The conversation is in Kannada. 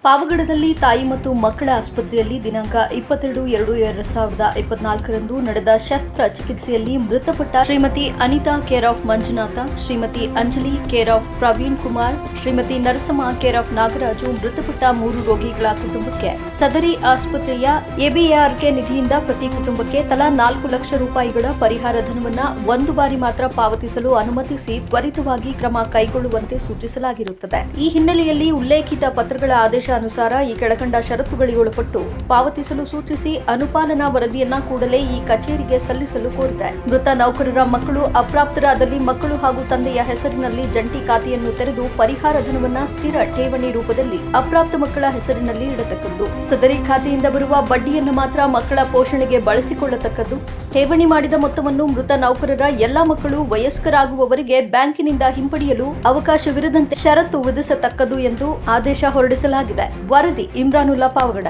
ಪಾವಗಡದಲ್ಲಿ ತಾಯಿ ಮತ್ತು ಮಕ್ಕಳ ಆಸ್ಪತ್ರೆಯಲ್ಲಿ ದಿನಾಂಕ 22/2/2024ರಂದು ನಡೆದ ಶಸ್ತ್ರಚಿಕಿತ್ಸೆಯಲ್ಲಿ ಮೃತಪಟ್ಟ Shrimati Anita care of Manjunath, Shrimati Anjali care of Praveen Kumar, Shrimati Narasamma care of Nagaraju ಮೃತಪಟ್ಟ 3 ರೋಗಿಗಳ ಕುಟುಂಬಕ್ಕೆ ಸದರಿ ಆಸ್ಪತ್ರೆಯ ಎಬಿಎಆರ್ಕೆ ನಿಧಿಯಿಂದ ಪ್ರತಿ ಕುಟುಂಬಕ್ಕೆ ತಲಾ 4 ಲಕ್ಷ ರೂಪಾಯಿಗಳ ಪರಿಹಾರ ಧನವನ್ನು ಒಂದು ಬಾರಿ ಮಾತ್ರ ಪಾವತಿಸಲು ಅನುಮತಿಸಿ ತ್ವರಿತವಾಗಿ ಕ್ರಮ ಕೈಗೊಳ್ಳುವಂತೆ ಸೂಚಿಸಲಾಗಿರುತ್ತದೆ. ಈ ಹಿನ್ನೆಲೆಯಲ್ಲಿ ಉಲ್ಲೇಖಿತ ಪತ್ರಗಳ ಆದೇಶ ಅನುಸಾರ ಈ ಕೆಳಕಂಡ ಷರತ್ತುಗಳಿಗೆ ಒಳಪಟ್ಟು ಪಾವತಿಸಲು ಸೂಚಿಸಿ ಅನುಪಾಲನಾ ವರದಿಯನ್ನ ಕೂಡಲೇ ಈ ಕಚೇರಿಗೆ ಸಲ್ಲಿಸಲು ಕೋರಿದೆ. ಮೃತ ನೌಕರರ ಮಕ್ಕಳು ಅಪ್ರಾಪ್ತರಾದಲ್ಲಿ ಮಕ್ಕಳು ಹಾಗೂ ತಂದೆಯ ಹೆಸರಿನಲ್ಲಿ ಜಂಟಿ ಖಾತೆಯನ್ನು ತೆರೆದು ಪರಿಹಾರ ಧನವನ್ನ ಸ್ಥಿರ ಠೇವಣಿ ರೂಪದಲ್ಲಿ ಅಪ್ರಾಪ್ತ ಮಕ್ಕಳ ಹೆಸರಿನಲ್ಲಿ ಇಡತಕ್ಕದ್ದು. ಸದರಿ ಖಾತೆಯಿಂದ ಬರುವ ಬಡ್ಡಿಯನ್ನು ಮಾತ್ರ ಮಕ್ಕಳ ಪೋಷಣೆಗೆ ಬಳಸಿಕೊಳ್ಳತಕ್ಕದ್ದು. ಠೇವಣಿ ಮಾಡಿದ ಮೊತ್ತವನ್ನು ಮೃತ ನೌಕರರ ಎಲ್ಲಾ ಮಕ್ಕಳು ವಯಸ್ಕರಾಗುವವರೆಗೆ ಬ್ಯಾಂಕಿನಿಂದ ಹಿಂಪಡೆಯಲು ಅವಕಾಶವಿರದಂತೆ ಷರತ್ತು ವಿಧಿಸತಕ್ಕದ್ದು ಎಂದು ಆದೇಶ ಹೊರಡಿಸಲಾಗಿದೆ. ವರದಿ ಇಮ್ರಾನುಲ್ಲಾ ಪಾವಗಡ.